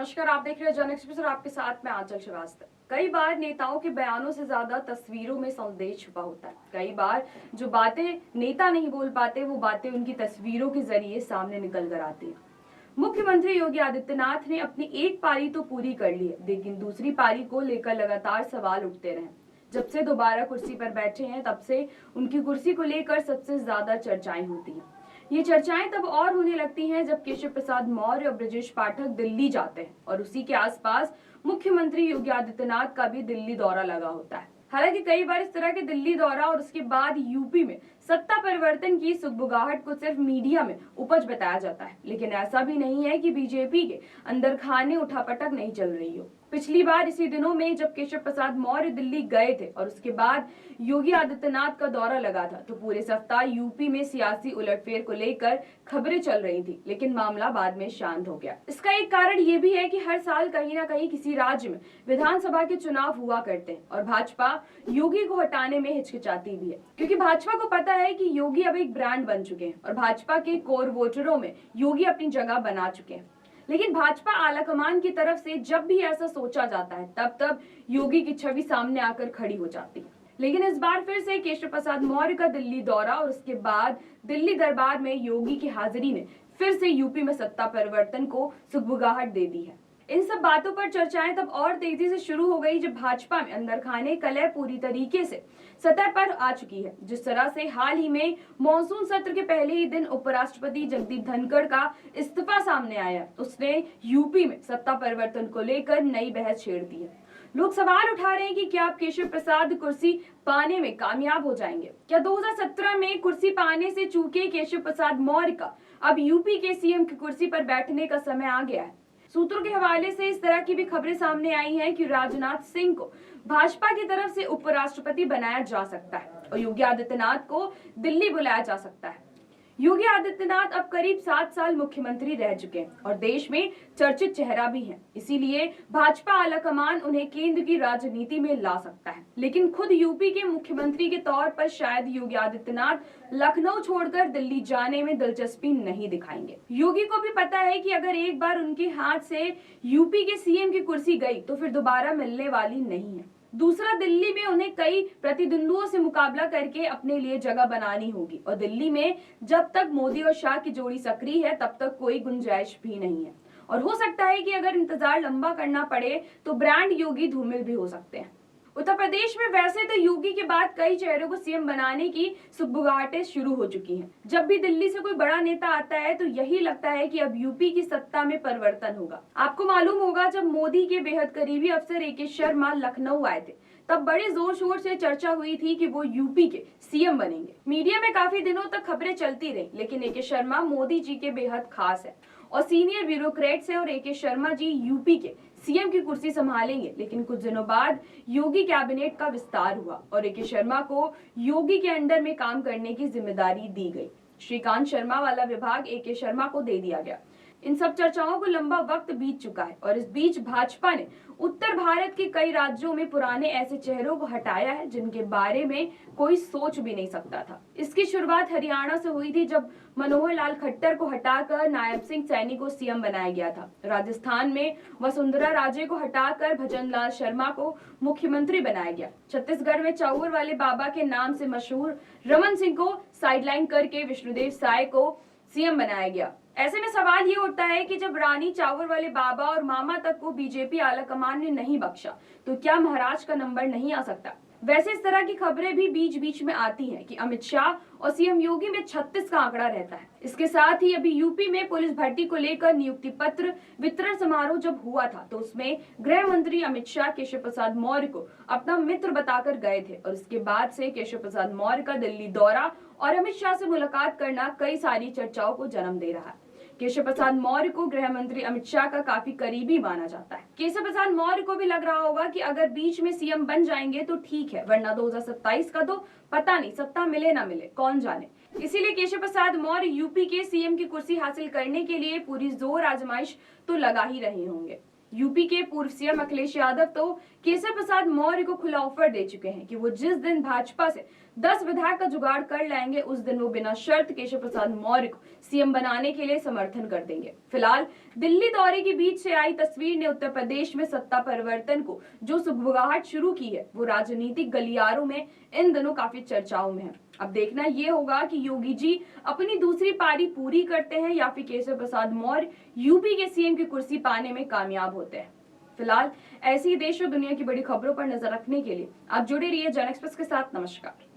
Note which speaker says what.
Speaker 1: नमस्कार, आप देख रहे हैं जन एक्सप्रेस और आपके साथ में आंचल श्रीवास्तव। कई बार नेताओं के बयानों से ज्यादा तस्वीरों में संदेश छुपा होता है। कई बार जो बातें नेता नहीं बोल पाते वो बातें उनकी तस्वीरों के जरिए सामने निकल कर आती है। मुख्यमंत्री योगी आदित्यनाथ ने अपनी एक पारी तो पूरी कर ली है, लेकिन दूसरी पारी को लेकर लगातार सवाल उठते रहे। जब से दोबारा कुर्सी पर बैठे हैं तब से उनकी कुर्सी को लेकर सबसे ज्यादा चर्चाएं होती हैं। ये चर्चाएं तब और होने लगती हैं जब केशव प्रसाद मौर्य और ब्रजेश पाठक दिल्ली जाते हैं और उसी के आसपास मुख्यमंत्री योगी आदित्यनाथ का भी दिल्ली दौरा लगा होता है। हालांकि कई बार इस तरह के दिल्ली दौरा और उसके बाद यूपी में सत्ता परिवर्तन की सुगबुगाहट को सिर्फ मीडिया में उपज बताया जाता है, लेकिन ऐसा भी नहीं है कि बीजेपी के अंदर खाने उठापटक नहीं चल रही हो। पिछली बार इसी दिनों में जब केशव प्रसाद मौर्य दिल्ली गए थे और उसके बाद योगी आदित्यनाथ का दौरा लगा था तो पूरे सप्ताह यूपी में सियासी उलटफेर को लेकर खबरें चल रही थी, लेकिन मामला बाद में शांत हो गया। इसका एक कारण ये भी है कि हर साल कहीं ना कहीं किसी राज्य में विधानसभा के चुनाव हुआ करते हैं और भाजपा योगी को हटाने में हिचकिचाती भी है, क्योंकि भाजपा को पता है कि योगी अब एक ब्रांड बन चुके हैं और भाजपा के कोर वोटरों में योगी अपनी जगह बना चुके हैं। लेकिन भाजपा आलाकमान की तरफ से जब भी ऐसा सोचा जाता है तब योगी की छवि सामने आकर खड़ी हो जाती है। लेकिन इस बार फिर से केशव प्रसाद मौर्य का दिल्ली दौरा और उसके बाद दिल्ली दरबार में योगी की हाजिरी ने फिर से यूपी में सत्ता परिवर्तन को सुगबुगाहट दे दी है। इन सब बातों पर चर्चाएं तब और तेजी से शुरू हो गई जब भाजपा में अंदर खाने कलह पूरी तरीके से सतह पर आ चुकी है। जिस तरह से हाल ही में मॉनसून सत्र के पहले ही दिन उपराष्ट्रपति जगदीप धनखड़ का इस्तीफा सामने आया, उसने यूपी में सत्ता परिवर्तन को लेकर नई बहस छेड़ दी है। लोग सवाल उठा रहे हैं कि क्या अब केशव प्रसाद कुर्सी पाने में कामयाब हो जाएंगे? क्या 2017 में कुर्सी पाने से चूके केशव प्रसाद मौर्य का अब यूपी के सीएम की कुर्सी पर बैठने का समय आ गया है? सूत्रों के हवाले से इस तरह की भी खबरें सामने आई हैं कि राजनाथ सिंह को भाजपा की तरफ से उपराष्ट्रपति बनाया जा सकता है और योगी आदित्यनाथ को दिल्ली बुलाया जा सकता है। योगी आदित्यनाथ अब करीब 7 साल मुख्यमंत्री रह चुके हैं और देश में चर्चित चेहरा भी हैं। इसीलिए भाजपा आलाकमान उन्हें केंद्र की राजनीति में ला सकता है, लेकिन खुद यूपी के मुख्यमंत्री के तौर पर शायद योगी आदित्यनाथ लखनऊ छोड़कर दिल्ली जाने में दिलचस्पी नहीं दिखाएंगे। योगी को भी पता है कि अगर एक बार उनके हाथ से यूपी के सीएम की कुर्सी गई तो फिर दोबारा मिलने वाली नहीं है। दूसरा, दिल्ली में उन्हें कई प्रतिद्वंदुओं से मुकाबला करके अपने लिए जगह बनानी होगी और दिल्ली में जब तक मोदी और शाह की जोड़ी सक्रिय है तब तक कोई गुंजाइश भी नहीं है और हो सकता है कि अगर इंतजार लंबा करना पड़े तो ब्रांड योगी धूमिल भी हो सकते हैं। उत्तर प्रदेश में वैसे तो योगी के बाद कई चेहरों को सीएम बनाने की सुगबुगाहटें शुरू हो चुकी हैं। जब भी दिल्ली से कोई बड़ा नेता आता है तो यही लगता है कि अब यूपी की सत्ता में परिवर्तन होगा। आपको मालूम होगा जब मोदी के बेहद करीबी अफसर ए.के. शर्मा लखनऊ आए थे तब बड़े जोर शोर से चर्चा हुई थी कि वो यूपी के सीएम बनेंगे। मीडिया में काफी दिनों तक खबरें चलती रही, लेकिन ए.के. शर्मा मोदी जी के बेहद खास है और सीनियर ब्यूरोक्रेट्स हैं और ए.के. शर्मा जी यूपी के सीएम की कुर्सी संभालेंगे। लेकिन कुछ दिनों बाद योगी कैबिनेट का विस्तार हुआ और ए.के. शर्मा को योगी के अंडर में काम करने की जिम्मेदारी दी गई। श्रीकांत शर्मा वाला विभाग ए.के. शर्मा को दे दिया गया। इन सब चर्चाओं को लंबा वक्त बीत चुका है और इस बीच भाजपा ने उत्तर भारत के कई राज्यों में पुराने ऐसे चेहरों को हटाया है जिनके बारे में कोई सोच भी नहीं सकता था। इसकी शुरुआत हरियाणा से हुई थी जब मनोहर लाल खट्टर को हटाकर नायब सिंह सैनी को सीएम बनाया गया था। राजस्थान में वसुंधरा राजे को हटाकर भजन लाल शर्मा को मुख्यमंत्री बनाया गया। छत्तीसगढ़ में चाउर वाले बाबा के नाम से मशहूर रमन सिंह को साइडलाइन करके विष्णुदेव साय को सीएम बनाया गया। ऐसे में सवाल ये उठता है कि जब रानी चावल वाले बाबा और मामा तक को बीजेपी आलाकमान ने नहीं बख्शा तो क्या महाराज का नंबर नहीं आ सकता? वैसे इस तरह की खबरें भी बीच बीच में आती हैं कि अमित शाह और सीएम योगी में 36 का आंकड़ा रहता है। इसके साथ ही अभी यूपी में पुलिस भर्ती को लेकर नियुक्ति पत्र वितरण समारोह जब हुआ था तो उसमें गृह मंत्री अमित शाह केशव प्रसाद मौर्य को अपना मित्र बताकर गए थे और इसके बाद से केशव प्रसाद मौर्य का दिल्ली दौरा और अमित शाह से मुलाकात करना कई सारी चर्चाओं को जन्म दे रहा है। केशव प्रसाद मौर्य को गृह मंत्री अमित शाह का काफी करीबी माना जाता है। केशव प्रसाद मौर्य को भी लग रहा होगा कि अगर बीच में सीएम बन जाएंगे तो ठीक है, वरना 2027 का तो पता नहीं, सत्ता मिले ना मिले कौन जाने। इसीलिए केशव प्रसाद मौर्य यूपी के सीएम की कुर्सी हासिल करने के लिए पूरी जोर आजमाइश तो लगा ही रहे होंगे। यूपी के पूर्व सीएम अखिलेश यादव तो केशव प्रसाद मौर्य को खुला ऑफर दे चुके हैं कि वो जिस दिन भाजपा से 10 विधायक का जुगाड़ कर लाएंगे, उस दिन वो बिना शर्त केशव प्रसाद मौर्य को सीएम बनाने के लिए समर्थन कर देंगे। फिलहाल दिल्ली दौरे के बीच से आई तस्वीर ने उत्तर प्रदेश में सत्ता परिवर्तन को जो सुगबुगाहट शुरू की है, वो राजनीतिक गलियारों में इन दिनों काफी चर्चाओं में है। अब देखना ये होगा कि योगी जी अपनी दूसरी पारी पूरी करते हैं या फिर केशव प्रसाद मौर्य यूपी के सीएम की कुर्सी पाने में कामयाब होते हैं। फिलहाल ऐसी ही देश और दुनिया की बड़ी खबरों पर नजर रखने के लिए आप जुड़े रहिए जन एक्सप्रेस के साथ। नमस्कार।